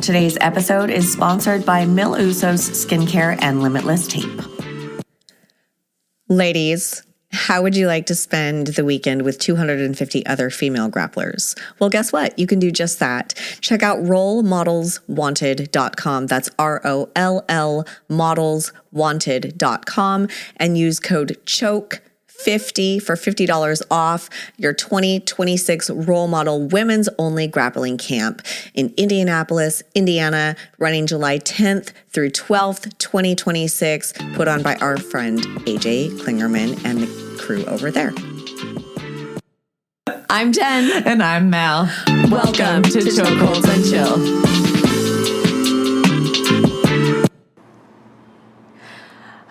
Today's episode is sponsored by Usos Skincare and Limitless Tape. Ladies, how would you like to spend the weekend with 250 other female grapplers? Well, guess what? You can do just that. Check out rollmodelswanted.com. That's ROLL modelswanted.com and use code CHOKE50 for $50 off your 2026 Role Model Women's Only Grappling Camp in Indianapolis, Indiana, running July 10th through 12th, 2026, put on by our friend AJ Klingerman and the crew over there. I'm Jenn. And I'm Mal. Welcome to Chokeholds Chill.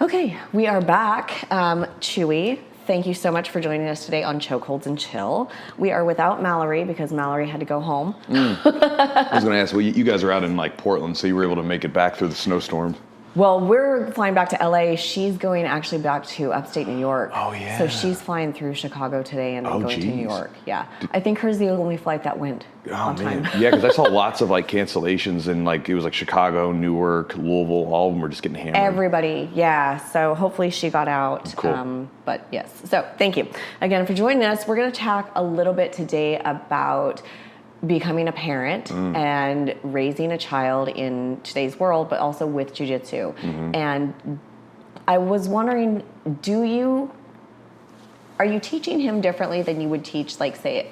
Okay, we are back. Chewy, thank you so much for joining us today on Chokeholds and Chill. We are without Mallory because Mallory had to go home. I was going to ask, well, you guys are out in like Portland, so you were able to make it back through the snowstorm. Well, we're flying back to LA. She's going actually back to upstate New York. Oh, yeah. So she's flying through Chicago today and then going to New geez. York. Yeah. I think hers the only flight that went on time. Yeah, because I saw lots of like cancellations and like it was like Chicago, Newark, Louisville, all of them were just getting hammered. Everybody, yeah. So hopefully she got out. Cool. But yes, so thank you again for joining us. We're going to talk a little bit today about becoming a parent and raising a child in today's world, but also with Jiu Jitsu. And I was wondering, are you teaching him differently than you would teach, like, say,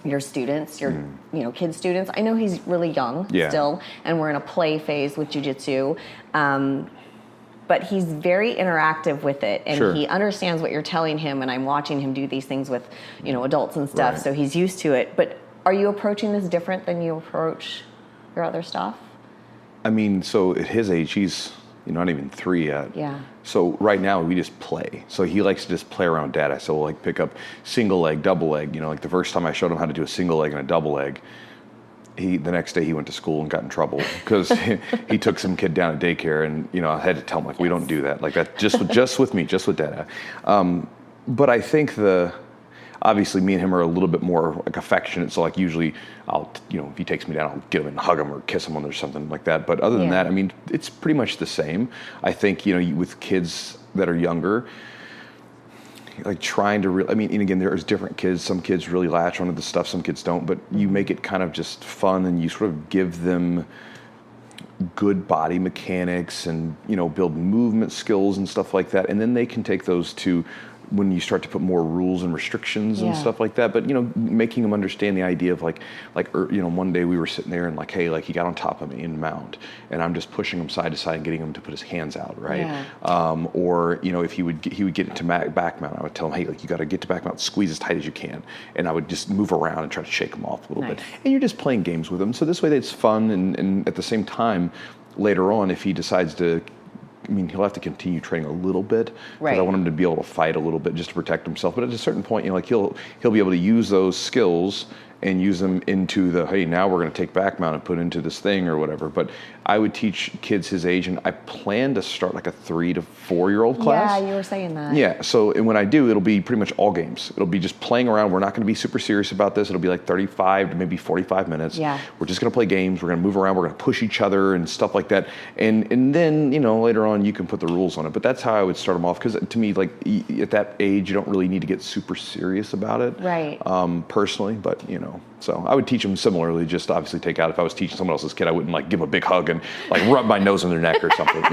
your students, your kid students? I know he's really young still, and we're in a play phase with Jiu Jitsu. But he's very interactive with it, and he understands what you're telling him, and I'm watching him do these things with, adults and stuff, so he's used to it. But are you approaching this different than you approach your other stuff? I mean, so at his age, he's not even 3 yet. Yeah. So right now we just play. So he likes to just play around data. So we'll like pick up single leg, double leg. Like the first time I showed him how to do a single leg and a double leg, the next day he went to school and got in trouble because he took some kid down at daycare, and I had to tell him like, we don't do that like that, just with me, just with data. But I think obviously me and him are a little bit more like affectionate. So like usually I'll, if he takes me down, I'll get him and hug him or kiss him or something like that. But other than that, I mean, it's pretty much the same. I think, with kids that are younger, like trying to really, I mean, and again, there's different kids. Some kids really latch onto the stuff, some kids don't, but you make it kind of just fun and you sort of give them good body mechanics and, build movement skills and stuff like that. And then they can take those to when you start to put more rules and restrictions and stuff like that, but making them understand the idea of like one day we were sitting there and like, hey, like he got on top of me in mount, and I'm just pushing him side to side and getting him to put his hands out, right? Yeah. Or if he would get into back mount, I would tell him, hey, like you got to get to back mount, squeeze as tight as you can, and I would just move around and try to shake him off a little bit, and you're just playing games with him. So this way, it's fun, and at the same time, later on, if he decides to. I mean, he'll have to continue training a little bit because I want him to be able to fight a little bit just to protect himself. But at a certain point, like he'll be able to use those skills and use them into hey, now we're going to take back mount and put into this thing or whatever. But I would teach kids his age, and I plan to start like a 3 to 4 year old class. Yeah, you were saying that. Yeah, so and when I do, it'll be pretty much all games. It'll be just playing around. We're not going to be super serious about this. It'll be like 35 to maybe 45 minutes. Yeah. We're just going to play games. We're going to move around. We're going to push each other and stuff like that. And then, later on you can put the rules on it. But that's how I would start them off, because to me, like at that age, you don't really need to get super serious about it. Right. Personally, but so I would teach them similarly, just obviously take out, if I was teaching someone else's kid, I wouldn't like give them a big hug and like rub my nose in their neck or something,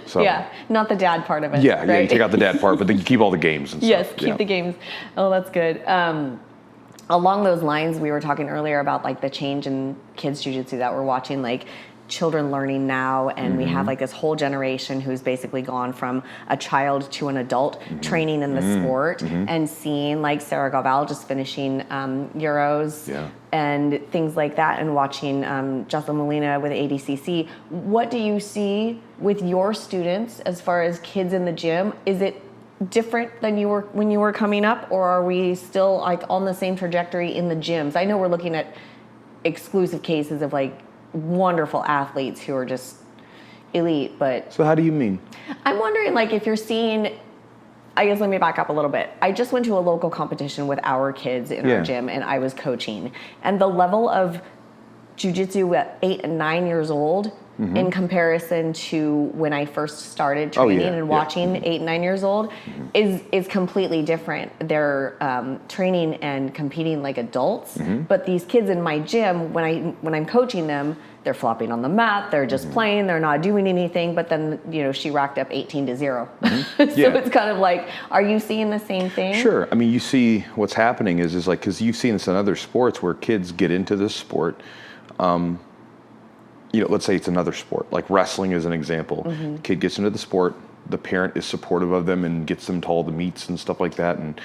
So yeah, not the dad part of it. Yeah, right? You take out the dad part, but then you keep all the games and yes, stuff. Yes, keep the games. Oh, that's good. Along those lines, we were talking earlier about like the change in kids jiu-jitsu that we're watching, like children learning now, and we have like this whole generation who's basically gone from a child to an adult training in the sport, and seeing like Sarah Gaval just finishing Euros and things like that, and watching Jocelyn Molina with ADCC. What do you see with your students as far as kids in the gym? Is it different than you were when you were coming up, or are we still like on the same trajectory in the gyms? I know we're looking at exclusive cases of like wonderful athletes who are just elite, but... So how do you mean? I'm wondering, like, if you're seeing... I guess let me back up a little bit. I just went to a local competition with our kids in our gym, and I was coaching. And the level of jiu-jitsu at 8 and 9 years old in comparison to when I first started training and watching 8 and 9 years old is completely different. They're training and competing like adults, but these kids in my gym, when I'm coaching them, they're flopping on the mat, they're just playing, they're not doing anything, but then, she racked up 18-0. So it's kind of like, are you seeing the same thing? Sure. I mean, you see what's happening is like, because you've seen this in other sports where kids get into this sport, let's say it's another sport, like wrestling is an example. Kid gets into the sport, the parent is supportive of them and gets them to all the meets and stuff like that. And,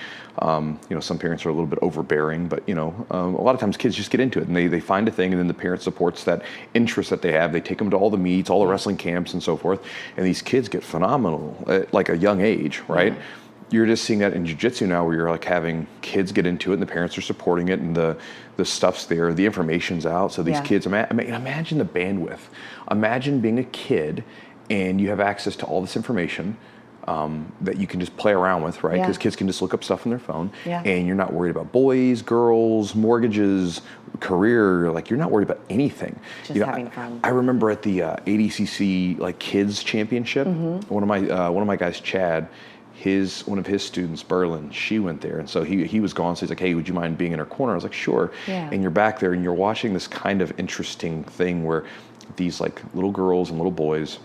some parents are a little bit overbearing, but, a lot of times kids just get into it and they find a thing, and then the parent supports that interest that they have. They take them to all the meets, all the wrestling camps and so forth. And these kids get phenomenal at like a young age, right? You're just seeing that in jiu-jitsu now, where you're like having kids get into it and the parents are supporting it, and the stuff's there, the information's out. So these kids, imagine the bandwidth. Imagine being a kid and you have access to all this information that you can just play around with, right? Because kids can just look up stuff on their phone, and you're not worried about boys, girls, mortgages, career. Like, you're not worried about anything. Just having fun. I remember at the ADCC like kids championship, one of my guys, Chad, one of his students, Berlin, she went there, and so he was gone. So he's like, "Hey, would you mind being in her corner?" I was like, "Sure." And you're back there, and you're watching this kind of interesting thing where these like little girls and little boys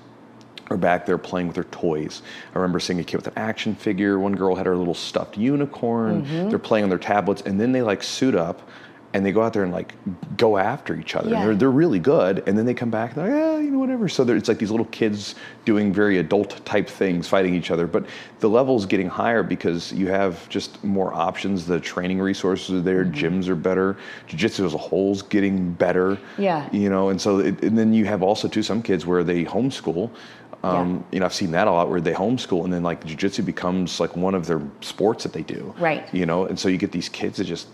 are back there playing with their toys. I remember seeing a kid with an action figure. One girl had her little stuffed unicorn. They're playing on their tablets, and then they like suit up and they go out there and like go after each other. And they're really good. And then they come back and they're like, whatever. So it's like these little kids doing very adult type things, fighting each other. But the level's getting higher because you have just more options. The training resources are there. Gyms are better. Jiu-jitsu as a whole is getting better. And so, and then you have also too some kids where they homeschool. I've seen that a lot, where they homeschool and then like jiu-jitsu becomes like one of their sports that they do. Right. And so you get these kids that just,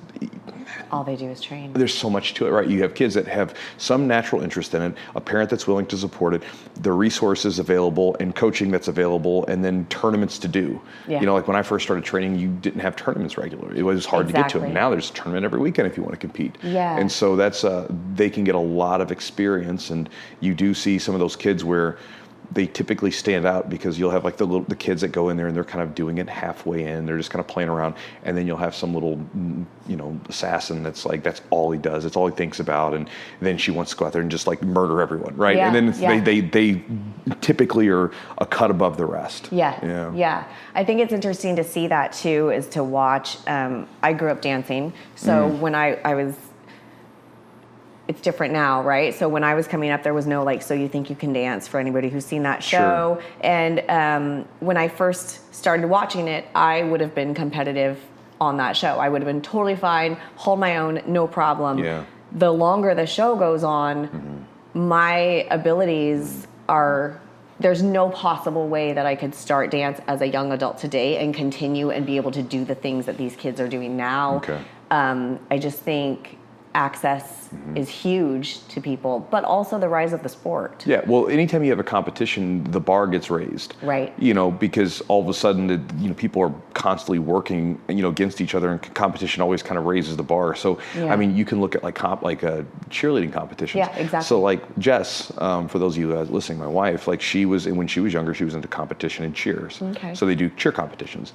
all they do is train. There's so much to it, right? You have kids that have some natural interest in it, a parent that's willing to support it, the resources available and coaching that's available, and then tournaments to do. Like when I first started training, you didn't have tournaments regularly. It was hard to get to them. Now there's a tournament every weekend if you want to compete. And so that's, they can get a lot of experience, and you do see some of those kids where they typically stand out because you'll have like the kids that go in there and they're kind of doing it halfway in. They're just kind of playing around, and then you'll have some little, assassin that's like, that's all he does. It's all he thinks about, and then she wants to go out there and just like murder everyone, right? And then they typically are a cut above the rest. Yeah. I think it's interesting to see that too, is to watch. I grew up dancing, so when I was. It's different now, right? So when I was coming up, there was no like, So You Think You Can Dance, for anybody who's seen that show. And when I first started watching it, I would have been competitive on that show. I would have been totally fine, hold my own, no problem. The longer the show goes on, my abilities are, there's no possible way that I could start dance as a young adult today and continue and be able to do the things that these kids are doing now. I just think access is huge to people, but also the rise of the sport. Well, anytime you have a competition, the bar gets raised. Right. Because all of a sudden, people are constantly working, against each other, and competition always kind of raises the bar. So, I mean, you can look at like cheerleading competitions. Exactly. So like Jess, for those of you listening, my wife, like when she was younger, she was into competition and cheers. So they do cheer competitions.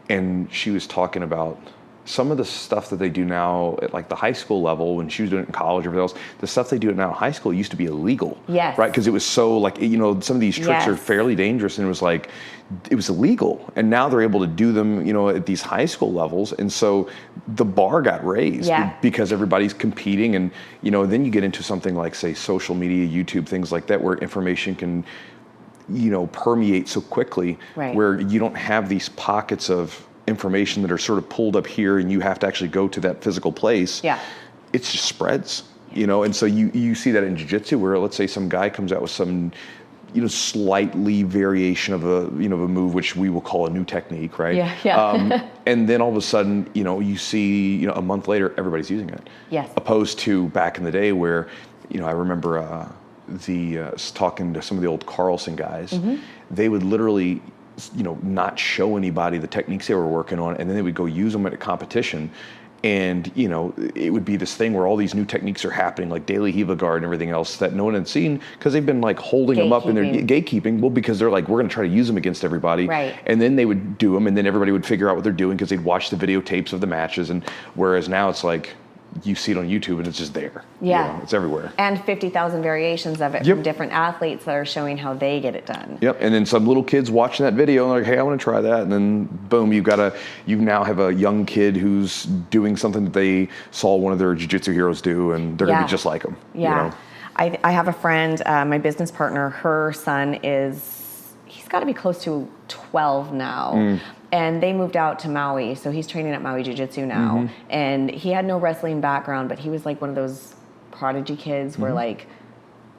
And she was talking about some of the stuff that they do now at like the high school level, when she was doing it in college or everything else, the stuff they do now in high school used to be illegal. Right? Because it was so like, some of these tricks are fairly dangerous, and it was illegal. And now they're able to do them, at these high school levels. And so the bar got raised because everybody's competing. And, then you get into something like, say, social media, YouTube, things like that, where information can, permeate so quickly, where you don't have these pockets of information that are sort of pulled up here and you have to actually go to that physical place. It just spreads, and so you see that in jiu-jitsu, where let's say some guy comes out with some slightly variation of a move, which we will call a new technique, right? And then all of a sudden, you see, a month later, everybody's using it. Opposed to back in the day where, I remember talking to some of the old Carlson guys, they would literally not show anybody the techniques they were working on, and then they would go use them at a competition, And, you know, it would be this thing where all these new techniques are happening, like daily Hiva guard and everything else that no one had seen because they've been like holding them up in their gatekeeping. Well, because they're like, we're going to try to use them against everybody. Right. And then they would do them and then everybody would figure out what they're doing because they'd watch the videotapes of the matches. And whereas now it's like, you see it on YouTube and it's just there. Yeah. You know, it's everywhere. And 50,000 variations of it from different athletes that are showing how they get it done. Yep. And then some little kids watching that video and they're like, hey, I want to try that. And then boom, you now have a young kid who's doing something that they saw one of their jiu-jitsu heroes do and they're going to be just like them. Yeah. You know? I have a friend, my business partner, her son he's got to be close to 12 now. And they moved out to Maui, so he's training at Maui Jiu Jitsu now. And he had no wrestling background, but he was like one of those prodigy kids where like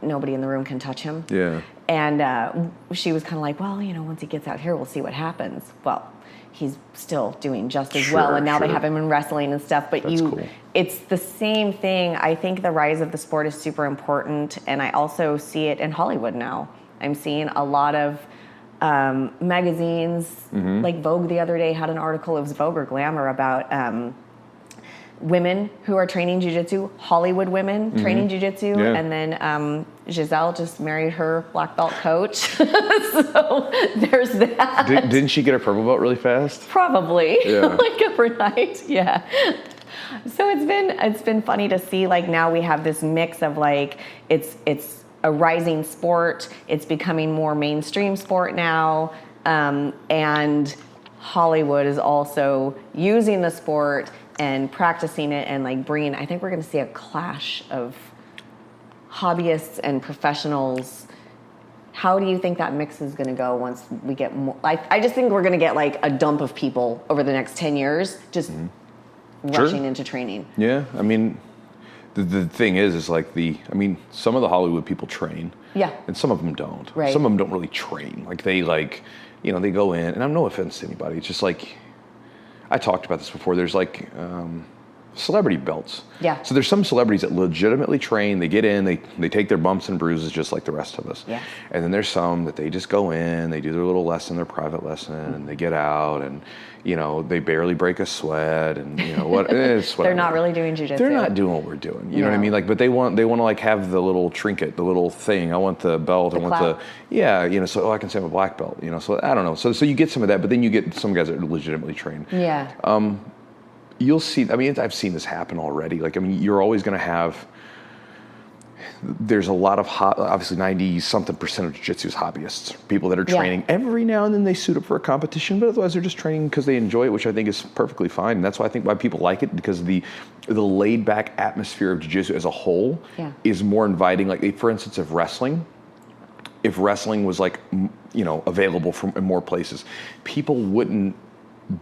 nobody in the room can touch him. Yeah. And she was kind of like, well, you know, once he gets out here, we'll see what happens. Well, he's still doing just as well, and now they have him in wrestling and stuff. But cool. It's the same thing. I think the rise of the sport is super important, and I also see it in Hollywood now. I'm seeing a lot of magazines, like Vogue the other day had an article, it was Vogue or Glamour, about women who are training jiu-jitsu, Hollywood women training jiu-jitsu, and then Giselle just married her black belt coach. So there's that. Didn't she get her purple belt really fast? Probably, yeah. Like overnight, yeah. So it's been funny to see, like, now we have this mix of like it's a rising sport. It's becoming more mainstream sport now. And Hollywood is also using the sport and practicing it and like I think we're going to see a clash of hobbyists and professionals. How do you think that mix is going to go once we get more? I just think we're going to get like a dump of people over the next 10 years just rushing into training. Yeah. I mean, the thing is like some of the Hollywood people train. Yeah. And some of them don't. Right. Some of them don't really train. Like they they go in, and I'm no offense to anybody. It's just like, I talked about this before. There's like celebrity belts. Yeah. So there's some celebrities that legitimately train. They get in, they take their bumps and bruises just like the rest of us. Yeah. And then there's some that they just go in, they do their little lesson, their private lesson, and they get out and, you know, they barely break a sweat and, you know, what it's whatever. They're not really doing jiu-jitsu. They're not doing what we're doing. You know what I mean? Like, but they want to like have the little trinket, the little thing. I want the belt. I want you know, so I can say I'm a black belt, you know, so I don't know. So you get some of that, but then you get some guys that are legitimately trained. Yeah. You'll see, I mean, I've seen this happen already. Like, I mean, you're always going to have, there's a lot of, obviously 90-something% of jiu-jitsu is hobbyists. People that are training. Every now and then they suit up for a competition, but otherwise they're just training because they enjoy it, which I think is perfectly fine. And that's why I think why people like it, because the laid-back atmosphere of jiu-jitsu as a whole is more inviting. Like, for instance, if wrestling was like, you know, available in more places, people wouldn't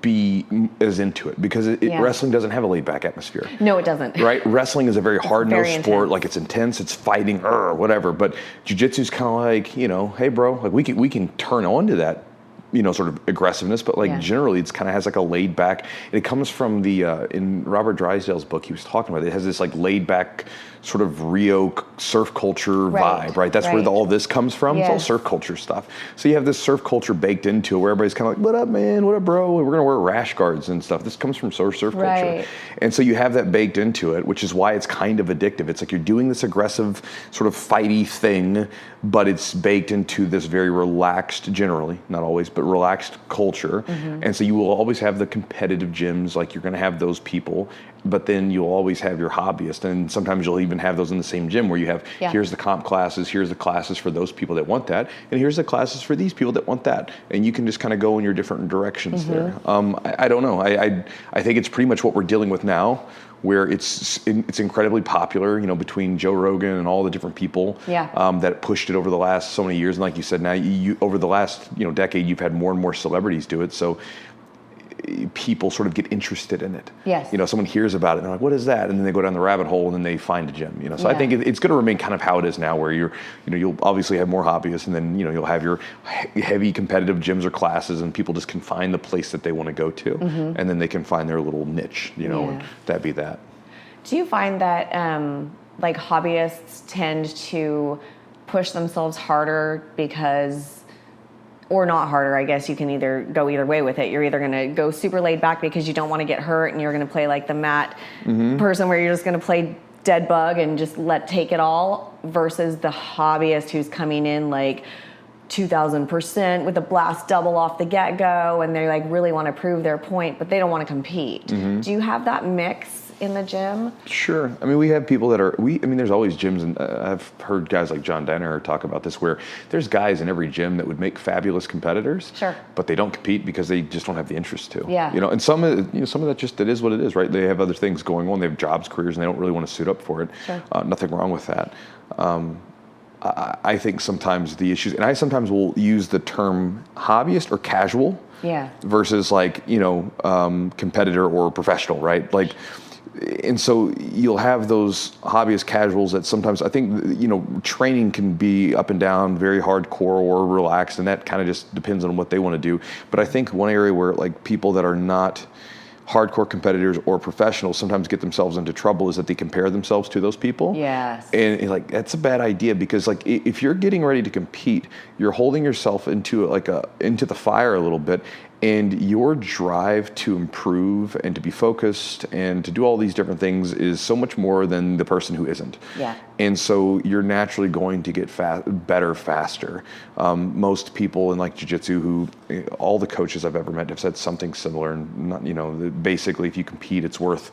be as into it because wrestling doesn't have a laid-back atmosphere. No, it doesn't. Right? Wrestling is a very hard-nosed sport. Intense. Like, it's intense, it's fighting, whatever. But jiu-jitsu's kind of like, you know, hey, bro, like we can turn on to that, you know, sort of aggressiveness, but like generally it's kind of has like a laid back, and it comes from the, in Robert Drysdale's book, he was talking about it has this like laid back sort of Rio surf culture vibe, right? That's where all this comes from. It's all surf culture stuff. So you have this surf culture baked into it where everybody's kind of like, what up, man? What up, bro? We're going to wear rash guards and stuff. This comes from surf culture. And so you have that baked into it, which is why it's kind of addictive. It's like you're doing this aggressive sort of fighty thing, but it's baked into this very relaxed, generally, not always, but relaxed culture. And so you will always have the competitive gyms, like you're going to have those people, but then you'll always have your hobbyist, and sometimes you'll even have those in the same gym where you have, here's the comp classes, here's the classes for those people that want that, and here's the classes for these people that want that. And you can just kind of go in your different directions there. I don't know. I think it's pretty much what we're dealing with now, where it's incredibly popular, you know, between Joe Rogan and all the different people that pushed it over the last so many years. And like you said, now you over the last, you know, decade, you've had more and more celebrities do it. So people sort of get interested in it. Yes. You know, someone hears about it and they're like, what is that? And then they go down the rabbit hole and then they find a gym, you know. So I think it's going to remain kind of how it is now, where you'll obviously have more hobbyists, and then, you know, you'll have your heavy competitive gyms or classes, and people just can find the place that they want to go to, and then they can find their little niche, you know, and that'd be that. Do you find that like hobbyists tend to push themselves harder because or not harder. I guess you can either go either way with it. You're either going to go super laid back because you don't want to get hurt, and you're going to play like the mat person where you're just going to play dead bug and just take it all, versus the hobbyist who's coming in like 2,000% with a blast double off the get-go, and they like really want to prove their point, but they don't want to compete. Do you have that mix in the gym? Sure. I mean, we have people that are, there's always gyms, and I've heard guys like John Denner talk about this, where there's guys in every gym that would make fabulous competitors, Sure, but they don't compete because they just don't have the interest to. Yeah. And some of that just, it is what it is, right? They have other things going on. They have jobs, careers, and they don't really want to suit up for it. Sure. Nothing wrong with that. I think sometimes the issues, and I sometimes will use the term hobbyist or casual versus competitor or professional, right? Like, and so you'll have those hobbyist casuals that sometimes, I think, training can be up and down, very hardcore or relaxed, and that kind of just depends on what they want to do. But I think one area where like people that are not hardcore competitors or professionals sometimes get themselves into trouble is that they compare themselves to those people. Yes. And like, that's a bad idea, because like if you're getting ready to compete, you're holding yourself into the fire a little bit, and your drive to improve and to be focused and to do all these different things is so much more than the person who isn't. Yeah. And so you're naturally going to get better faster. Most people in like jiu-jitsu, all the coaches I've ever met have said something similar, and basically if you compete, it's worth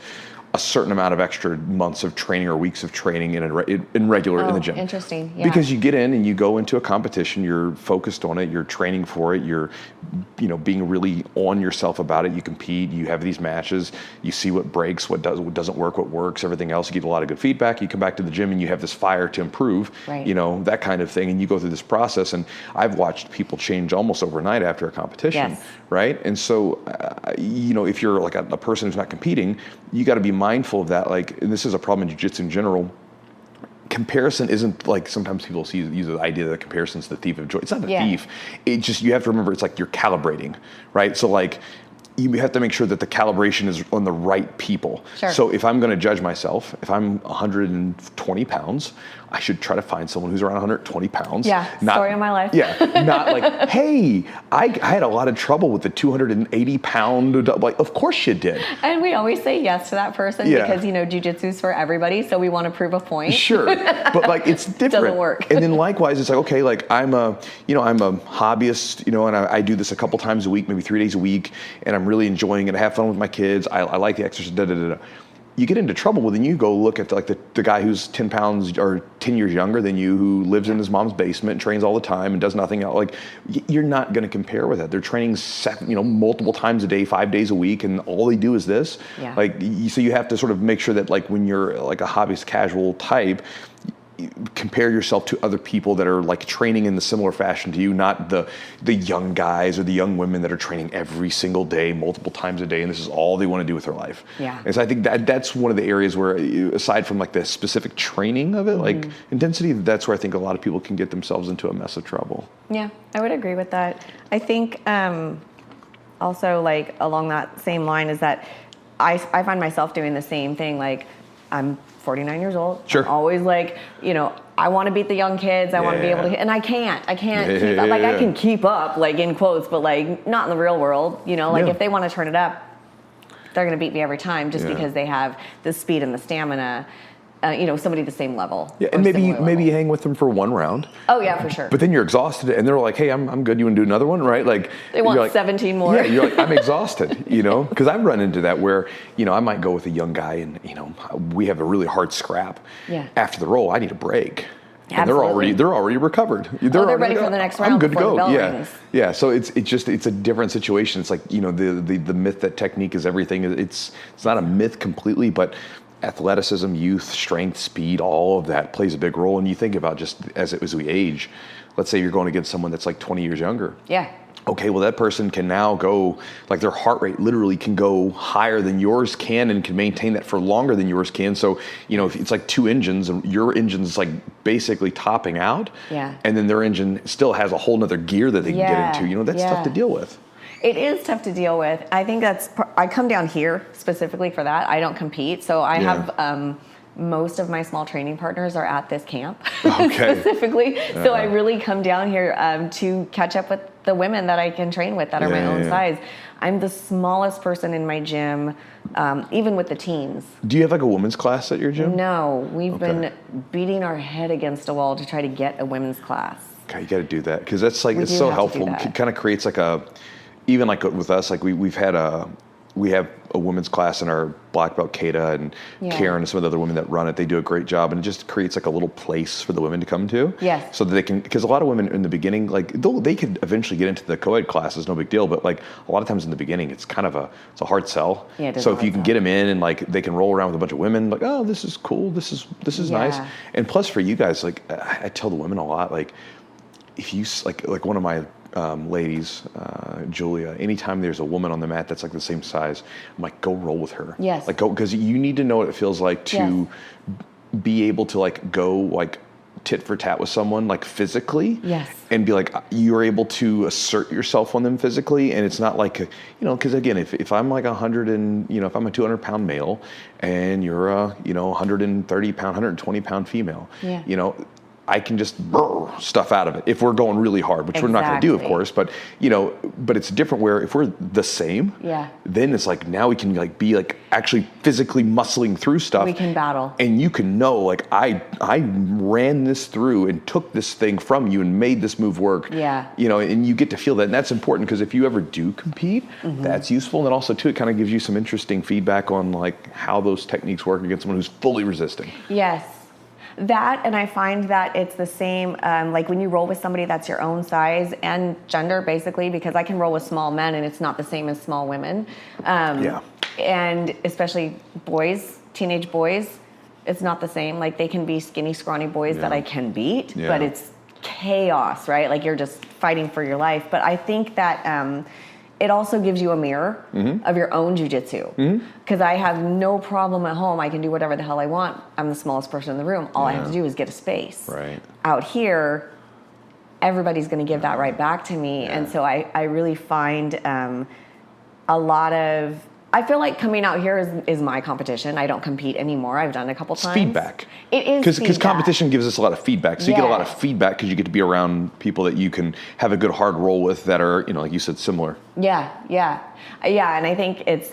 a certain amount of extra months of training or weeks of training in the gym. Interesting. Yeah. Because you get in and you go into a competition, you're focused on it, you're training for it, you're being really on yourself about it. You compete, you have these matches, you see what breaks, what doesn't work, what works, everything else. You get a lot of good feedback. You come back to the gym and you have this fire to improve, right. That kind of thing. And you go through this process. And I've watched people change almost overnight after a competition, yes. right? And so, if you're like a person who's not competing, you got to be mindful of that. Like, and this is a problem in jiu-jitsu in general. Comparison isn't like, sometimes people use the idea that comparison is the thief of joy. It's not a thief. It just, you have to remember, it's like you're calibrating, right? So like, you have to make sure that the calibration is on the right people. Sure. So if I'm going to judge myself, if I'm 120 pounds, I should try to find someone who's around 120 pounds. Yeah, story of my life. Yeah, not like, hey, I had a lot of trouble with the 280 pound, like, of course you did. And we always say yes to that person because, jiu-jitsu's for everybody, so we want to prove a point. Sure, but like, it's different. Doesn't work. And then likewise, it's like, okay, like I'm a hobbyist, and I do this a couple times a week, maybe 3 days a week, and I'm really enjoying it. I have fun with my kids. I like the exercise, You get into trouble when you go look at like the guy who's 10 pounds or 10 years younger than you, who lives in his mom's basement and trains all the time and does nothing else. Like, you're not going to compare with that. They're training multiple times a day, 5 days a week, and all they do is this. Yeah. Like, so you have to sort of make sure that like when you're like a hobbyist casual type, compare yourself to other people that are like training in the similar fashion to you, not the young guys or the young women that are training every single day, multiple times a day, and this is all they want to do with their life. Yeah. And so I think that's one of the areas where, aside from like the specific training of it, like intensity, that's where I think a lot of people can get themselves into a mess of trouble. Yeah, I would agree with that. I think also like along that same line is that I find myself doing the same thing. Like, I'm 49 years old. Sure. I'm always like, I want to beat the young kids. I want to be able to, and I can't keep up. Like, I can keep up, like in quotes, but like not in the real world. If they want to turn it up, they're going to beat me every time just because they have the speed and the stamina. Somebody the same level. Yeah, and maybe you hang with them for one round. Oh yeah, for sure. But then you're exhausted, and they're like, "Hey, I'm good. You want to do another one, right?" Like, they want like, 17 more. Yeah, you're like, I'm exhausted, because I've run into that where, I might go with a young guy, and we have a really hard scrap. Yeah. After the roll, I need a break. And Absolutely. they're already recovered. They're ready for the next round. I'm good to go. Yeah. Rings. Yeah. So it's a different situation. It's like, the myth that technique is everything. It's not a myth completely, but athleticism, youth, strength, speed, all of that plays a big role. And you think about just as we age, let's say you're going against someone that's like 20 years younger. Yeah. Okay, well, that person can now go, like their heart rate literally can go higher than yours can and can maintain that for longer than yours can. So, if it's like two engines and your engine's like basically topping out, and then their engine still has a whole nother gear that they can get into, that's tough to deal with. It is tough to deal with. I think I come down here specifically for that. I don't compete. So I have most of my small training partners are at this camp Okay. specifically. So I really come down here to catch up with the women that I can train with that are my own size. I'm the smallest person in my gym, even with the teens. Do you have like a women's class at your gym? No, we've been beating our head against a wall to try to get a women's class. Okay, you got to do that because that's like, it's do so have to helpful. do that. It kind of creates like even like with us, like we have a women's class in our black belt, Kata and Karen and some of the other women that run it. They do a great job, and it just creates like a little place for the women to come to. Yes. So that they can, because a lot of women in the beginning, like they could eventually get into the co-ed classes, no big deal. But like a lot of times in the beginning, it's kind of it's a hard sell. Yeah, it is so a if hard you can sell. get them in and like they can roll around with a bunch of women, like, oh, this is cool, this is nice. And plus for you guys, like I tell the women a lot, like if you like one of my ladies, Julia, anytime there's a woman on the mat that's like the same size, I'm like, go roll with her. Yes. Like go, because you need to know what it feels like to be able to like go like tit for tat with someone like physically. Yes. And be like, you're able to assert yourself on them physically. And it's not like, because again, if I'm like 100 and, if I'm a 200 pound male and you're a, 130 pound, 120 pound female, I can just stuff out of it if we're going really hard, which we're not going to do, of course. But but it's different where if we're the same, then it's like now we can like be like actually physically muscling through stuff. We can battle, and you can know like I ran this through and took this thing from you and made this move work. Yeah. And you get to feel that, and that's important because if you ever do compete, that's useful. And then also too, it kind of gives you some interesting feedback on like how those techniques work against someone who's fully resisting. Yes. That, and I find that it's the same, like when you roll with somebody that's your own size and gender, basically, because I can roll with small men and it's not the same as small women. And especially boys, teenage boys, it's not the same. Like they can be skinny, scrawny boys that I can beat, but it's chaos, right? Like you're just fighting for your life. But I think that it also gives you a mirror of your own jiu-jitsu. Because I have no problem at home. I can do whatever the hell I want. I'm the smallest person in the room. All I have to do is get a space. Right. Out here, everybody's going to give that right back to me. And so I really find a lot of... I feel like coming out here is my competition. I don't compete anymore. I've done it a couple times. Feedback. It is because competition gives us a lot of feedback. So you get a lot of Yes. feedback because you get to be around people that you can have a good hard roll with that are, like you said, similar. Yeah. And I think it's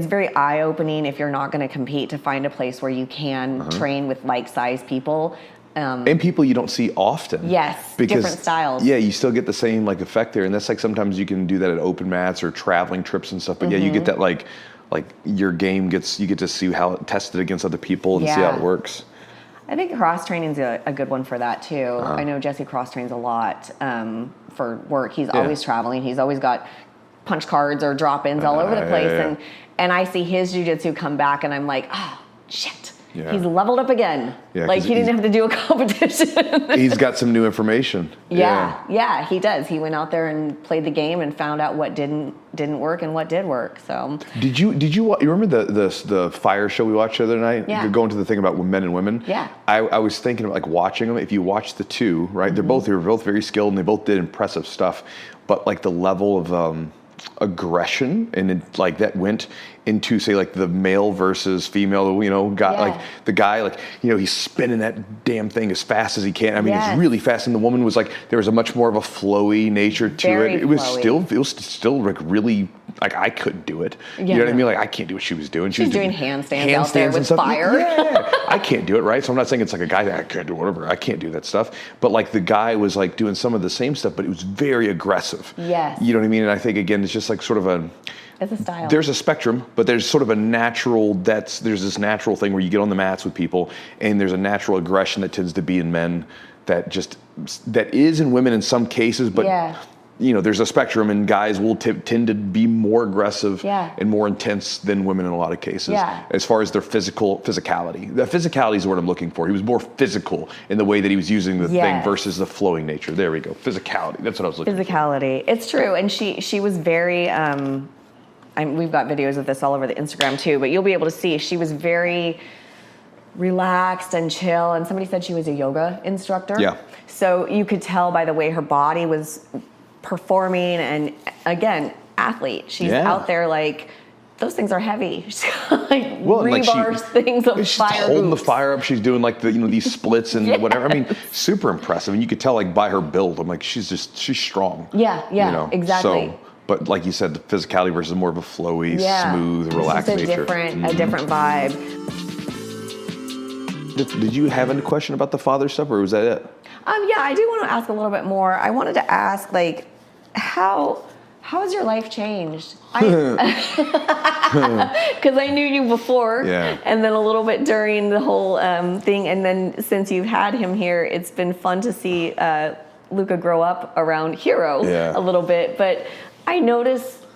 very eye-opening if you're not going to compete to find a place where you can train with like-sized people. And people you don't see often. Yes, because, different styles. Yeah, you still get the same like effect there. And that's like sometimes you can do that at open mats or traveling trips and stuff. But yeah, you get that like your game you get to see how it tested against other people and see how it works. I think cross training's a good one for that too. I know Jesse cross trains a lot for work. He's always traveling. He's always got punch cards or drop-ins all over the place. And I see his jiu-jitsu come back and I'm like, oh, shit. Yeah. He's leveled up again. Yeah, like he didn't have to do a competition. He's got some new information. Yeah, he does. He went out there and played the game and found out what didn't work and what did work. So Did you remember the fire show we watched the other night? Yeah. Going to the thing about men and women. Yeah. I was thinking of like watching them. If you watch the two, right? They were both very skilled and they both did impressive stuff. But like the level of aggression and it, like that went into say like the male versus female, guy like the guy like he's spinning that damn thing as fast as he can. I mean, it's really fast, and the woman was like there was a much more of a flowy nature to Very it. It was flowy. still like really like I couldn't do it. You know what I mean? Like I can't do what she was doing. She was doing handstands out there and with stuff. fire. Yeah. I can't do it, right? So I'm not saying it's like a guy that I can't do whatever. I can't do that stuff. But like the guy was like doing some of the same stuff, but it was very aggressive. Yes. You know what I mean? And I think again, it's just like sort of it's a style. there's a spectrum, but there's sort of a natural, there's this natural thing where you get on the mats with people and there's a natural aggression that tends to be in men that is in women in some cases, but there's a spectrum and guys will tend to be more aggressive and more intense than women in a lot of cases as far as their physicality. The physicality is what I'm looking for. He was more physical in the way that he was using the thing versus the flowing nature. There we go. Physicality. That's what I was looking for. Physicality. It's true. And she was very, we've got videos of this all over the Instagram too, but you'll be able to see she was very relaxed and chill. And somebody said she was a yoga instructor. Yeah. So you could tell by the way her body was performing, and again, athlete. She's out there like those things are heavy. She's got like Well, and, like, rebar things of she's fire holding the hoops. fire up. She's doing like the these splits and whatever. I mean, super impressive. And you could tell like by her build. I'm like, she's strong. Yeah, exactly. So, but like you said, the physicality versus more of a flowy, smooth, relaxed it's nature. a different vibe. Did you have any question about the father stuff, or was that it? Yeah, I do want to ask a little bit more. I wanted to ask, like, how has your life changed? Because I knew you before, and then a little bit during the whole thing, and then since you've had him here, it's been fun to see Luca grow up around Hero a little bit. But I noticed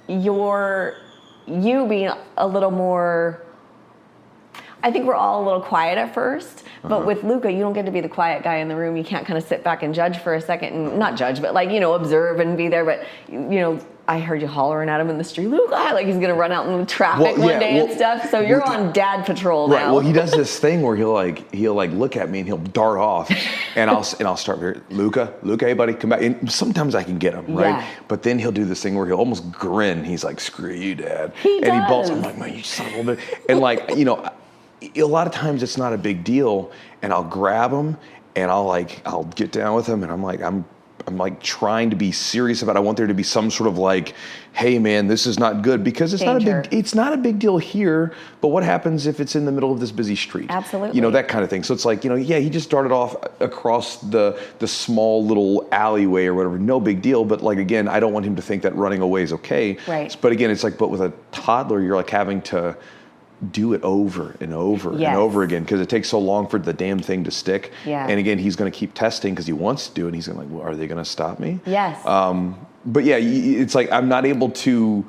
you being a little more. I think we're all a little quiet at first, but with Luca, you don't get to be the quiet guy in the room. You can't kind of sit back and judge for a second, and not judge, but like, observe and be there. But, I heard you hollering at him in the street, Luca, like he's going to run out in the traffic one day and stuff. So you're on dad patrol now. Right. Well, he does this thing where he'll look at me and he'll dart off, and I'll start here, Luca, hey buddy, come back. And sometimes I can get him, right? Yeah. But then he'll do this thing where he'll almost grin. He's like, screw you, Dad. He and does. he bolts. I'm like, man, you son of a bitch. And like, a lot of times it's not a big deal, and I'll grab him and I'll get down with him, and I'm like trying to be serious about it. I want there to be some sort of like, hey man, this is not good, because it's not a big deal here, but what happens if it's in the middle of this busy street? Absolutely. That kind of thing. So it's like, he just started off across the small little alleyway or whatever, no big deal, but like, again, I don't want him to think that running away is okay. Right. But again, it's like, but with a toddler, you're like having to do it over and over and over again, because it takes so long for the damn thing to stick. Yeah. And again, he's going to keep testing because he wants to do it. And he's going to like, well, are they going to stop me? Yes. But yeah, it's like I'm not able to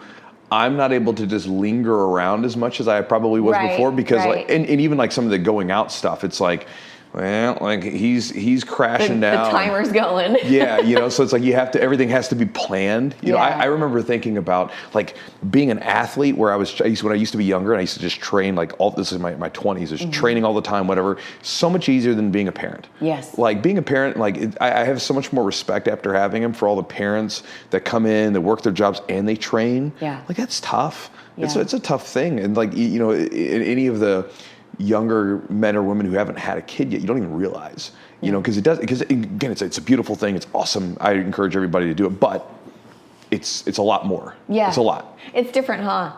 just linger around as much as I probably was before, because like, and even like some of the going out stuff, it's like, well, like he's crashing down. The timer's going. So it's like everything has to be planned. I remember thinking about like being an athlete when I used to be younger, and I used to just train like this is my 20s, just training all the time, whatever. So much easier than being a parent. Yes. Like being a parent, like I have so much more respect after having him for all the parents that come in, that work their jobs and they train. Yeah. Like that's tough. Yeah. It's a tough thing. And like, any of the younger men or women who haven't had a kid yet, you don't even realize, because again, it's a beautiful thing. It's awesome. I encourage everybody to do it, but it's a lot more. Yeah. It's a lot. It's different, huh?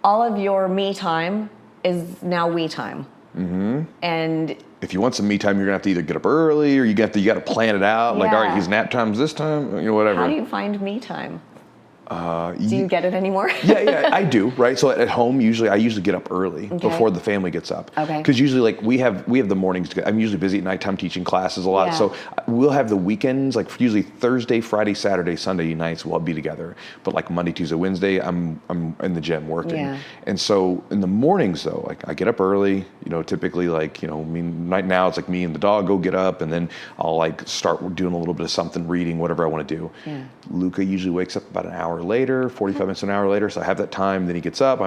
All of your me time is now we time. Mm-hmm. And if you want some me time, you're gonna have to either get up early, or you got to plan it out. Like, all right, his nap time's this time, whatever. How do you find me time? Do you get it anymore? Yeah, I do, right? So at home, I usually get up early before the family gets up. Okay. Because usually, like, we have the mornings. I'm usually busy at nighttime teaching classes a lot. Yeah. So we'll have the weekends, like usually Thursday, Friday, Saturday, Sunday nights we'll be together. But like Monday, Tuesday, Wednesday, I'm in the gym working. Yeah. And so in the mornings though, like I get up early, typically like, right now it's like me and the dog go get up, and then I'll like start doing a little bit of something, reading, whatever I want to do. Yeah. Luca usually wakes up about an hour later, 45 minutes, an hour later. So I have that time. Then he gets up.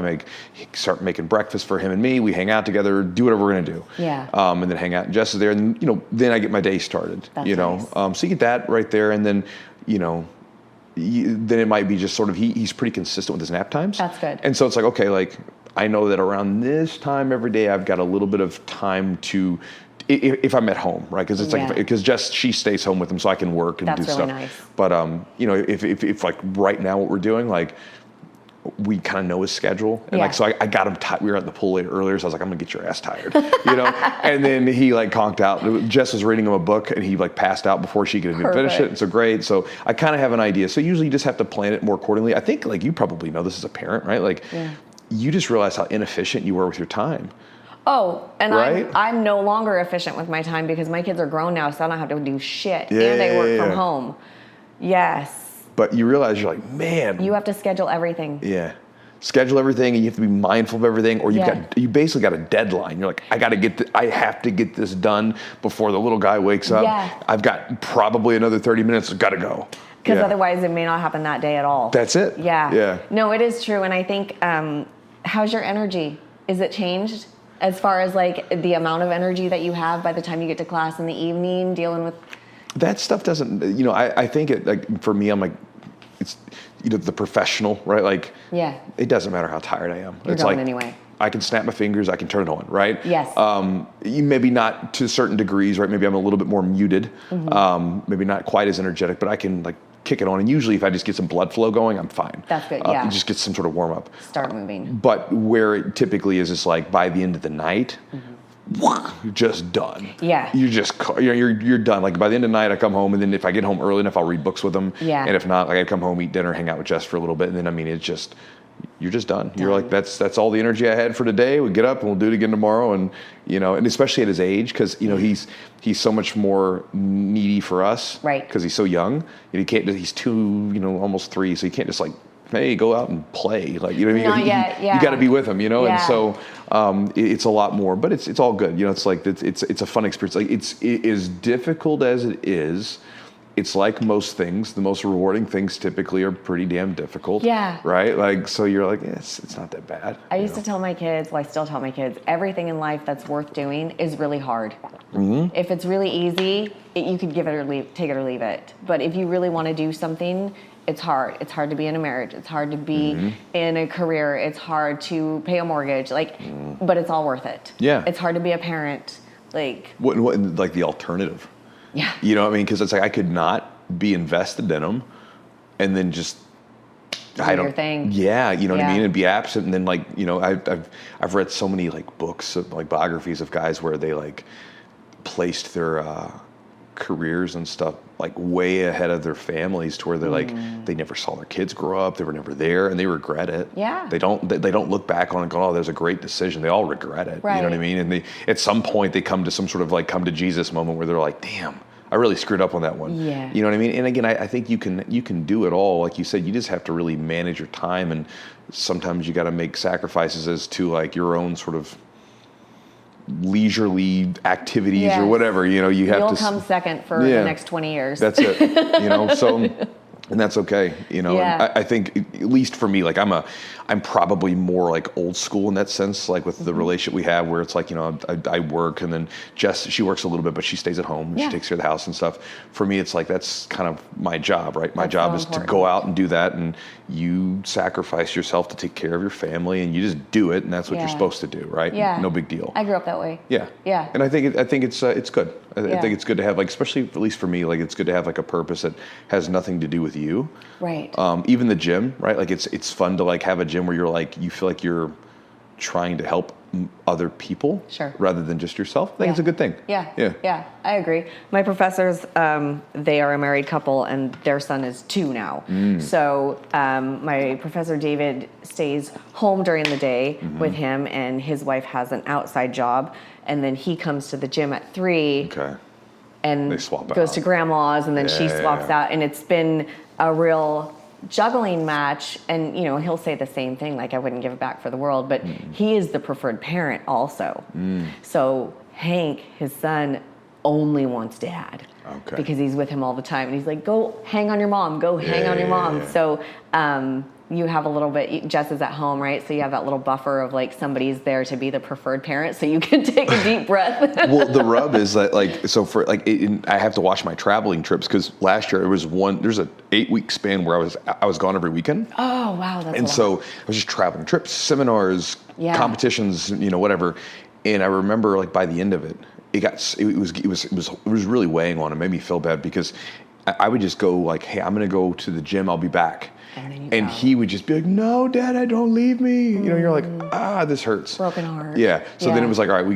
Start making breakfast for him and me. We hang out together, do whatever we're gonna do. Yeah. And then hang out. And Jess is there, and then I get my day started. That's nice. So you get that right there, and then then it might be just sort of he's pretty consistent with his nap times. That's good. And so it's like, okay, like I know that around this time every day I've got a little bit of time to. If I'm at home, right? Because it's like, because Jess, she stays home with him, so I can work and do stuff. That's really nice. But if like right now what we're doing, like we kind of know his schedule, and like so I got him. We were at the pool earlier, so I was like, I'm gonna get your ass tired, And then he like conked out. Jess was reading him a book, and he like passed out before she could even finish it. And so great. So I kind of have an idea. So usually you just have to plan it more accordingly. I think like you probably know this as a parent, right? Like you just realize how inefficient you were with your time. Oh, and right? I'm no longer efficient with my time because my kids are grown now, so I don't have to do shit. And I work from home. Yes. But you realize you're like, man. You have to schedule everything. Yeah. Schedule everything, and you have to be mindful of everything, or you basically got a deadline. You're like, I have to get this done before the little guy wakes up. Yeah. I've got probably another 30 minutes. I've got to go. Because otherwise it may not happen that day at all. That's it. Yeah. Yeah. No, it is true. And I think, how's your energy? Is it changed? As far as like the amount of energy that you have by the time you get to class in the evening, dealing with that stuff doesn't, I think it, like for me, I'm like, it's, the professional, right? Like, Yeah. it doesn't matter how tired I am. You're It's going like, anyway. I can snap my fingers, I can turn it on, right? Yes. Maybe not to certain degrees, right? Maybe I'm a little bit more muted, maybe not quite as energetic, but I can like kick it on. And usually if I just get some blood flow going, I'm fine. That's good, yeah. Just get some sort of warm up. Start moving. But where it typically is like by the end of the night, you're just done. Yeah. You're done. Like by the end of the night, I come home, and then if I get home early enough, I'll read books with them. Yeah. And if not, like I come home, eat dinner, hang out with Jess for a little bit, and then it's just, you're just done. You're like, that's all the energy I had for today. We get up and we'll do it again tomorrow. And and especially at his age, because he's so much more needy for us, right? Because he's so young. And he can't. He's 2, almost 3, so he can't just like, hey, go out and play. Like, you know what I mean? Not yet, yeah. You got to be with him, Yeah. And so it's a lot more, but it's all good. It's like it's a fun experience. Like it is difficult as it is. It's like most things. The most rewarding things typically are pretty damn difficult. Yeah. Right? Like, so you're like, it's not that bad. I used to tell my kids, well, I still tell my kids, everything in life that's worth doing is really hard. Mm-hmm. If it's really easy, you could give it or take it or leave it. But if you really want to do something, it's hard. It's hard to be in a marriage. It's hard to be in a career. It's hard to pay a mortgage. Like, but it's all worth it. Yeah. It's hard to be a parent. Like, what like the alternative? Yeah. You know what I mean? Because it's like I could not be invested in them, and then just do your thing. Yeah, you know what I mean, and be absent, and then like I've read so many like books like biographies of guys where they like placed their careers and stuff like way ahead of their families to where they're like they never saw their kids grow up, they were never there, and they regret it. Yeah. They don't look back on it and go, oh, there's a great decision. They all regret it. Right. You know what I mean? And they at some point they come to some sort of like come to Jesus moment where they're like, damn, I really screwed up on that one. Yeah. You know what I mean? And again, I think you can do it all. Like you said, you just have to really manage your time, and sometimes you got to make sacrifices as to like your own sort of leisurely activities or whatever. You have You'll to come second for the next 20 years. That's it. So. And that's okay, And I think, at least for me, like I'm probably more like old school in that sense, like with the relationship we have, where it's like, I work, and then Jess, she works a little bit, but she stays at home, and she takes care of the house and stuff. For me, it's like, that's kind of my job, right? My job is to go out and do that, and you sacrifice yourself to take care of your family, and you just do it, and that's what you're supposed to do, right? Yeah. No big deal. I grew up that way. Yeah. Yeah. And I think it's good. I think it's good to have, like, especially at least for me, like it's good to have like a purpose that has nothing to do with you. Right. Even the gym, right? Like it's fun to like have a gym where you're like, you feel like you're trying to help other people, sure, rather than just yourself. I think it's a good thing. Yeah, I agree. My professors, they are a married couple, and their son is 2 now. So my professor David stays home during the day with him, and his wife has an outside job, and then he comes to the gym at 3. Okay. And they swap goes out to grandma's, and then she swaps out, and it's been a real juggling match. And he'll say the same thing, like, I wouldn't give it back for the world, but he is the preferred parent also. So Hank, his son, only wants dad. Okay. Because he's with him all the time, and he's like, go hang on your mom, go hang on your mom. Yeah. So you have a little bit, Jess is at home, right? So you have that little buffer of like, somebody's there to be the preferred parent, so you can take a deep breath. Well, the rub is that like, so for like, I have to watch my traveling trips, because last year there's an 8-week span where I was gone every weekend. Oh, wow. That's and so I was just traveling trips, seminars, competitions, whatever. And I remember like by the end of it, it was really weighing on it. It made me feel bad, because I would just go like, hey, I'm going to go to the gym. I'll be back. And he would just be like, no, Dad, don't leave me. You're like, this hurts. Broken heart. Yeah. So then it was like, all right,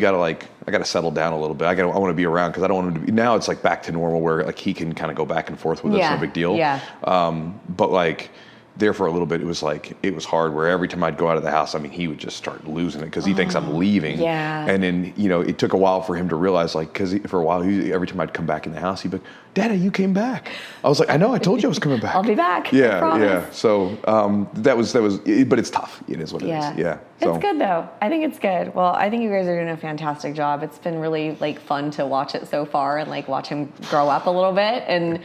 I got to settle down a little bit. I want to be around, because I don't want him to be. Now it's like back to normal, where like he can kind of go back and forth with us. No big deal. Yeah. But like, there for a little bit, it was hard, where every time I'd go out of the house, I mean, he would just start losing it, because he thinks I'm leaving. Yeah. And then, it took a while for him to realize, like, because for a while, every time I'd come back in the house, he'd be like, Daddy, you came back. I was like, I know, I told you I was coming back. I'll be back. Yeah. So that was, but it's tough. It is what it is. Yeah. So. It's good though. I think it's good. Well, I think you guys are doing a fantastic job. It's been really like fun to watch it so far, and like watch him grow up a little bit. And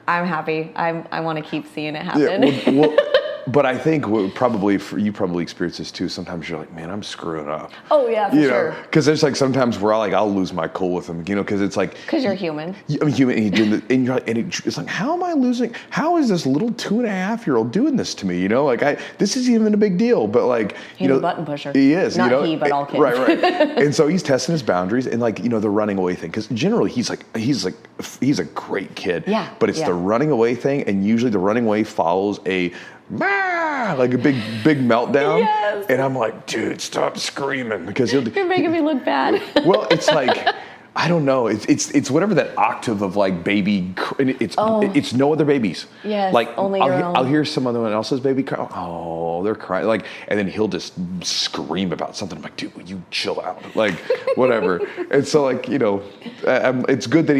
I'm happy. I want to keep seeing it happen. Yeah, well, But I think probably you probably experience this too. Sometimes you're like, man, I'm screwing up. Oh yeah, for sure. Because there's like sometimes where I'll lose my cool with him, because it's like. Because you're human. I'm human, and you're like, it's like, how am I losing? How is this little 2.5-year-old doing this to me? This isn't even a big deal, but like, he's a button pusher. He is. Not he, but all kids. Right. And so he's testing his boundaries, and like, the running away thing, because generally he's a great kid. Yeah. But it's the running away thing, and usually the running away follows like a big meltdown. Yes. And I'm like, dude, stop screaming, because you're making me look bad. Well, it's like, I don't know. It's whatever that octave of like baby. It's no other babies. Yes, like only your own. I'll hear someone else's baby cry. Oh, they're crying. Like, and then he'll just scream about something. I'm like, dude, will you chill out? Like, whatever. And so like, it's good that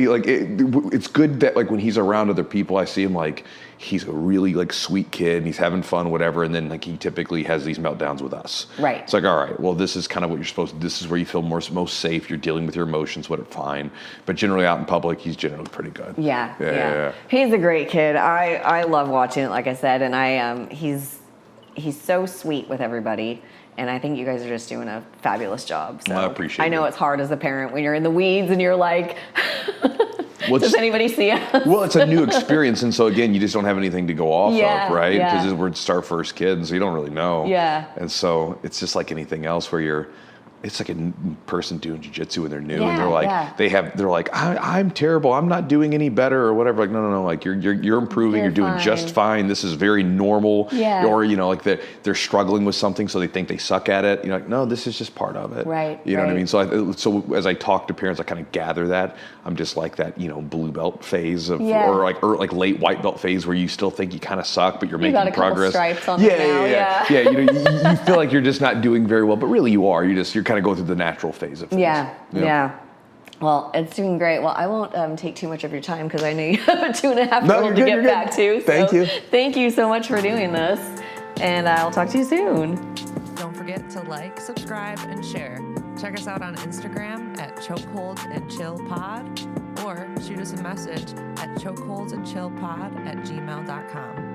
it's good that like when he's around other people, I see him like he's a really like sweet kid and he's having fun, whatever. And then like he typically has these meltdowns with us. Right. It's like, all right, well, this is kind of what you're supposed to. This is where you feel most safe. You're dealing with your emotions, fine. But generally out in public, he's generally pretty good. Yeah. He's a great kid. I love watching it, like I said, and he's so sweet with everybody. And I think you guys are just doing a fabulous job. So I appreciate it. I know it's hard as a parent when you're in the weeds and you're like, does anybody see us? Well, it's a new experience, and so again, you just don't have anything to go off of, right? Yeah. Because it's our first kid, and so you don't really know. Yeah. And so it's just like anything else where it's like a person doing jiu-jitsu and they're new, Yeah, and they're like, yeah. they're like, I'm terrible, I'm not doing any better or whatever. Like, no, like you're improving, you're doing just fine. This is very normal. Yeah. Or like they're struggling with something, so they think they suck at it. You're like, no, this is just part of it. Right. You know what I mean? So as I talk to parents, I kind of gather that I'm just like that, blue belt phase of, or like late white belt phase where you still think you kind of suck, but you're making got a progress. Couple stripes on now. Yeah. You feel like you're just not doing very well, but really you are. You're kind of go through the natural phase of things. Yeah. Well, it's doing great. Well, I won't take too much of your time because I know you have a 2.5-year-old to get back to. So Thank you. Thank you so much for doing this, and I'll talk to you soon. Don't forget to like, subscribe, and share. Check us out on Instagram at Chokeholds and Chill Pod, or shoot us a message at chokeholdsandchillpod@gmail.com.